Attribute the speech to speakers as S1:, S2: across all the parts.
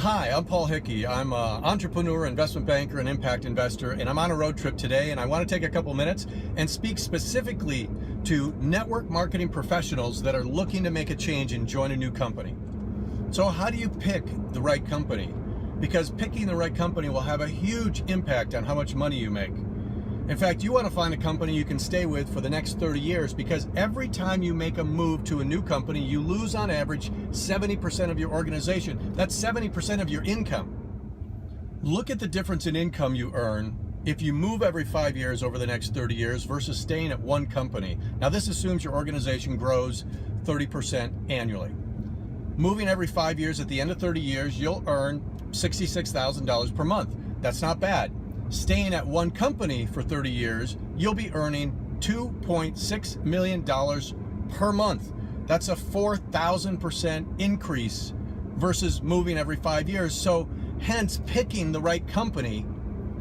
S1: Hi, I'm Paul Hickey. I'm an entrepreneur, investment banker, and impact investor, and I'm on a road trip today, and I want to take a couple minutes and speak specifically to network marketing professionals that are looking to make a change and join a new company. So how do you pick the right company? Because picking the right company will have a huge impact on how much money you make. In fact, you want to find a company you can stay with for the next 30 years because every time you make a move to a new company, you lose on average 70% of your organization. That's 70% of your income. Look at the difference in income you earn if you move every 5 years over the next 30 years versus staying at one company. Now, this assumes your organization grows 30% annually. Moving every 5 years, at the end of 30 years, you'll earn $66,000 per month. That's not bad. Staying at one company for 30 years, you'll be earning $2.6 million per month. That's a 4,000% increase versus moving every 5 years. So hence, picking the right company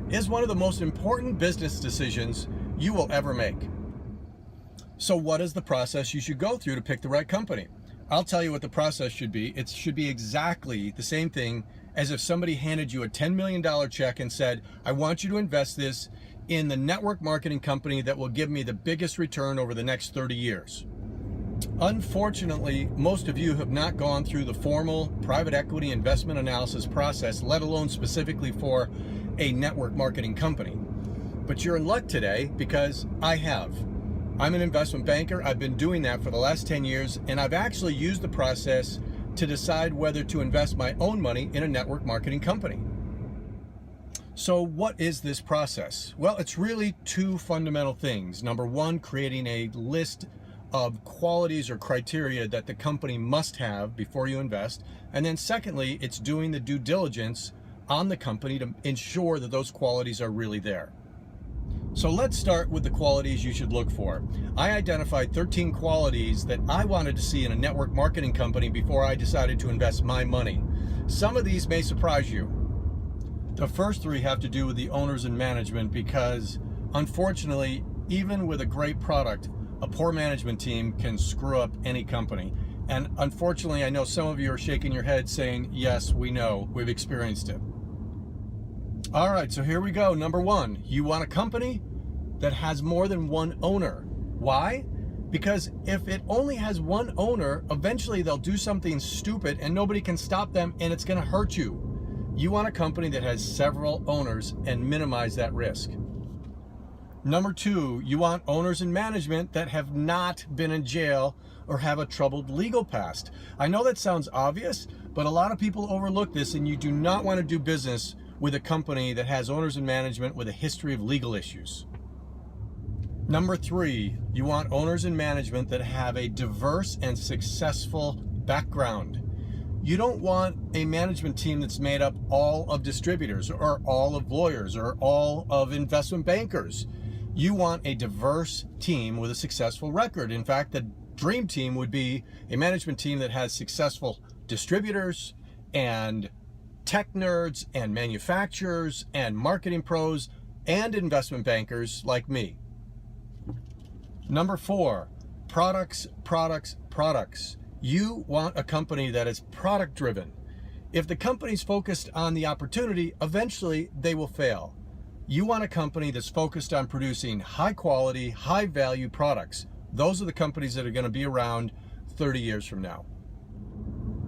S1: is one of the most important business decisions you will ever make. So what is the process you should go through to pick the right company? I'll tell you what the process should be. It should be exactly the same thing as if somebody handed you a $10 million check and said, I want you to invest this in the network marketing company that will give me the biggest return over the next 30 years. Unfortunately, most of you have not gone through the formal private equity investment analysis process, let alone specifically for a network marketing company. But you're in luck today because I have. I'm an investment banker. I've been doing that for the last 10 years, and I've actually used the process to decide whether to invest my own money in a network marketing company. So what is this process? Well, it's really two fundamental things. Number one, creating a list of qualities or criteria that the company must have before you invest. And then secondly, it's doing the due diligence on the company to ensure that those qualities are really there. So let's start with the qualities you should look for. I identified 13 qualities that I wanted to see in a network marketing company before I decided to invest my money. Some of these may surprise you. The first three have to do with the owners and management because, unfortunately, even with a great product, a poor management team can screw up any company. And unfortunately, I know some of you are shaking your head saying, yes, we know, we've experienced it. All right, so here we go. Number one, you want a company that has more than one owner. Why? Because if it only has one owner, eventually they'll do something stupid and nobody can stop them and it's going to hurt you. You want a company that has several owners and minimize that risk. Number two, you want owners and management that have not been in jail or have a troubled legal past. I know that sounds obvious, but a lot of people overlook this, and you do not want to do business with a company that has owners and management with a history of legal issues. Number three, you want owners and management that have a diverse and successful background. You don't want a management team that's made up all of distributors or all of lawyers or all of investment bankers. You want a diverse team with a successful record. In fact, the dream team would be a management team that has successful distributors and tech nerds and manufacturers and marketing pros and investment bankers like me. Number four, products, products, products. You want a company that is product driven. If the company's focused on the opportunity, eventually they will fail. You want a company that's focused on producing high quality, high value products. Those are the companies that are going to be around 30 years from now.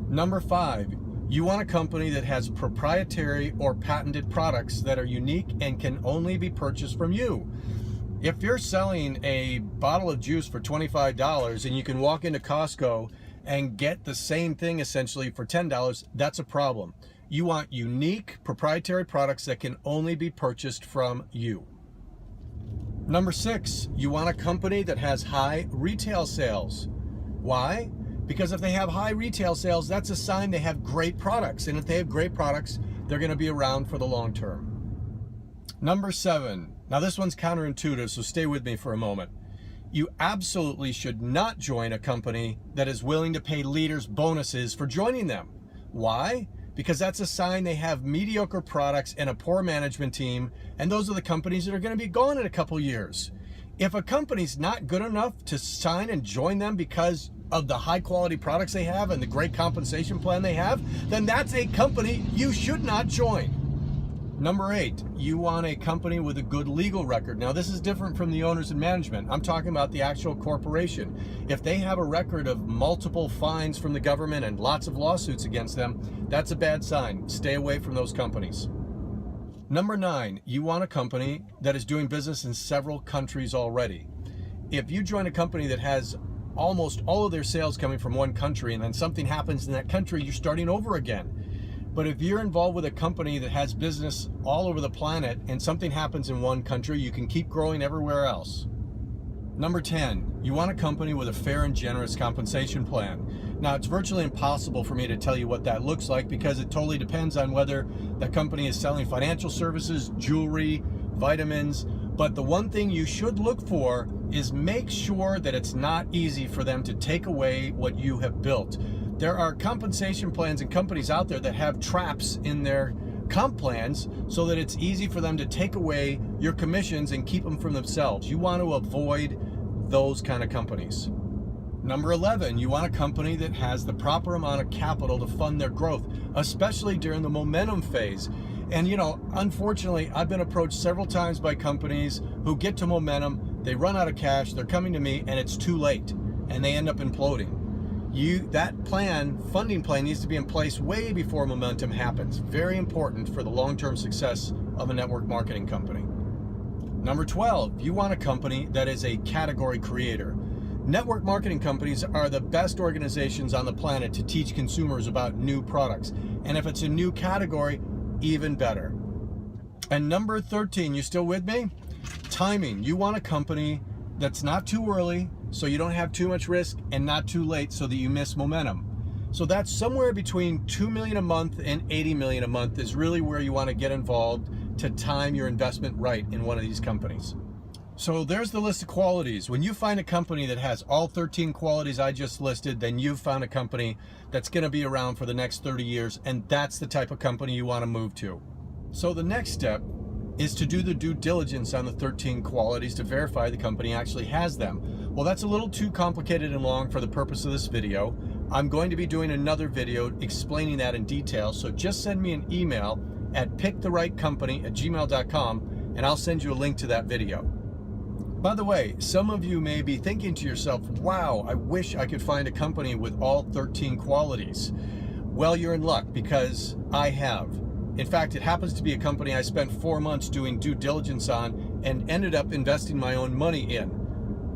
S1: Number five, you want a company that has proprietary or patented products that are unique and can only be purchased from you. If you're selling a bottle of juice for $25 and you can walk into Costco and get the same thing essentially for $10, that's a problem. You want unique proprietary products that can only be purchased from you. Number six, you want a company that has high retail sales. Why? Because if they have high retail sales, that's a sign they have great products. And if they have great products, they're going to be around for the long term. Number seven. Now this one's counterintuitive, so stay with me for a moment. You absolutely should not join a company that is willing to pay leaders bonuses for joining them. Why? Because that's a sign they have mediocre products and a poor management team, and those are the companies that are going to be gone in a couple years. If a company's not good enough to sign and join them because of the high quality products they have and the great compensation plan they have, then that's a company you should not join. Number 8, you want a company with a good legal record. Now, this is different from the owners and management. I'm talking about the actual corporation. If they have a record of multiple fines from the government and lots of lawsuits against them, that's a bad sign. Stay away from those companies. Number 9, you want a company that is doing business in several countries already. If you join a company that has almost all of their sales coming from one country and then something happens in that country, you're starting over again. But if you're involved with a company that has business all over the planet and something happens in one country, you can keep growing everywhere else. Number 10, you want a company with a fair and generous compensation plan. Now, it's virtually impossible for me to tell you what that looks like because it totally depends on whether the company is selling financial services, jewelry, vitamins. But the one thing you should look for is make sure that it's not easy for them to take away what you have built. There are compensation plans and companies out there that have traps in their comp plans so that it's easy for them to take away your commissions and keep them for themselves. You want to avoid those kind of companies. Number 11, you want a company that has the proper amount of capital to fund their growth, especially during the momentum phase. And unfortunately, I've been approached several times by companies who get to momentum, they run out of cash, they're coming to me, and it's too late, and they end up imploding. That funding plan needs to be in place way before momentum happens. Very important for the long-term success of a network marketing company. Number 12, you want a company that is a category creator. Network marketing companies are the best organizations on the planet to teach consumers about new products. And if it's a new category, even better. And number 13, you still with me? Timing. You want a company that's not too early, so you don't have too much risk, and not too late so that you miss momentum. So that's somewhere between $2 million a month and $80 million a month is really where you want to get involved to time your investment right in one of these companies. So there's the list of qualities. When you find a company that has all 13 qualities I just listed, then you've found a company that's going to be around for the next 30 years, and that's the type of company you want to move to. So the next step is to do the due diligence on the 13 qualities to verify the company actually has them. Well, that's a little too complicated and long for the purpose of this video. I'm going to be doing another video explaining that in detail, so just send me an email at picktherightcompany@gmail.com and I'll send you a link to that video. By the way, some of you may be thinking to yourself, wow, I wish I could find a company with all 13 qualities. Well, you're in luck because I have. In fact, it happens to be a company I spent 4 months doing due diligence on and ended up investing my own money in.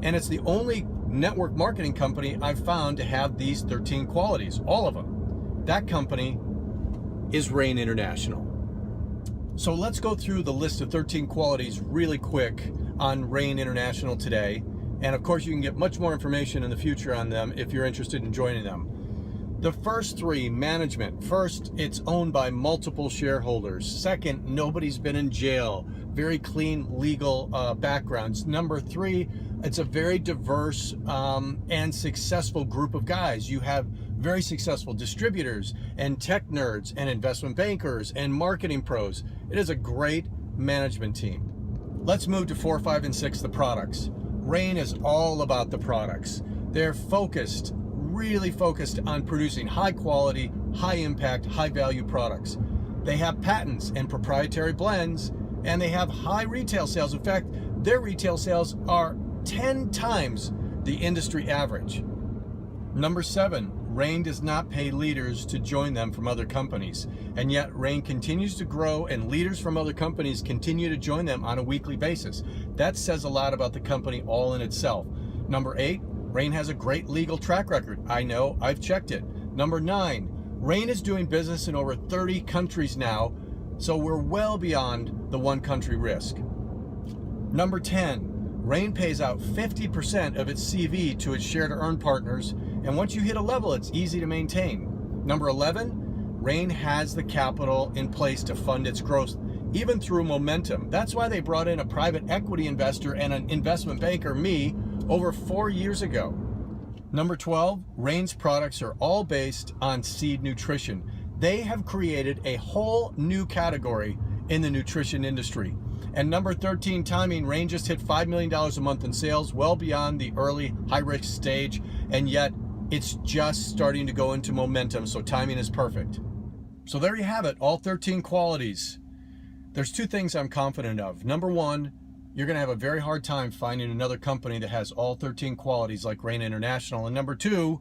S1: And it's the only network marketing company I've found to have these 13 qualities, all of them. That company is Rain International. So let's go through the list of 13 qualities really quick on Rain International today. And of course, you can get much more information in the future on them if you're interested in joining them. The first 3, management. First, it's owned by multiple shareholders. Second, nobody's been in jail. Very clean legal backgrounds. Number 3, it's a very diverse and successful group of guys. You have very successful distributors and tech nerds and investment bankers and marketing pros. It is a great management team. Let's move to 4, 5, and 6, the products. Rain is all about the products. They're focused, really focused on producing high quality, high impact, high value products. They have patents and proprietary blends, and they have high retail sales. In fact, their retail sales are 10 times the industry average. Number 7, Rain does not pay leaders to join them from other companies, and yet Rain continues to grow and leaders from other companies continue to join them on a weekly basis. That says a lot about the company all in itself. Number 8, Rain has a great legal track record. I know, I've checked it. Number 9, Rain is doing business in over 30 countries now, so we're well beyond the one country risk. Number 10, Rain pays out 50% of its CV to its share to earn partners, and once you hit a level, it's easy to maintain. Number 11, Rain has the capital in place to fund its growth, even through momentum. That's why they brought in a private equity investor and an investment banker, me, over 4 years ago. Number 12, Rain's products are all based on seed nutrition. They have created a whole new category in the nutrition industry. And number 13, timing. Rain just hit $5 million a month in sales, well beyond the early high-risk stage, and yet It's just starting to go into momentum, so timing is perfect. So there you have it, all 13 qualities. There's two things I'm confident of. Number one, you're going to have a very hard time finding another company that has all 13 qualities like Rain International. And number two,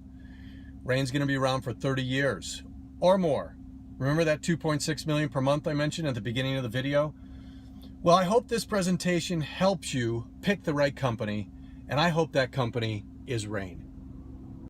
S1: Rain's going to be around for 30 years or more. Remember that 2.6 million per month I mentioned at the beginning of the video? Well, I hope this presentation helps you pick the right company, and I hope that company is Rain.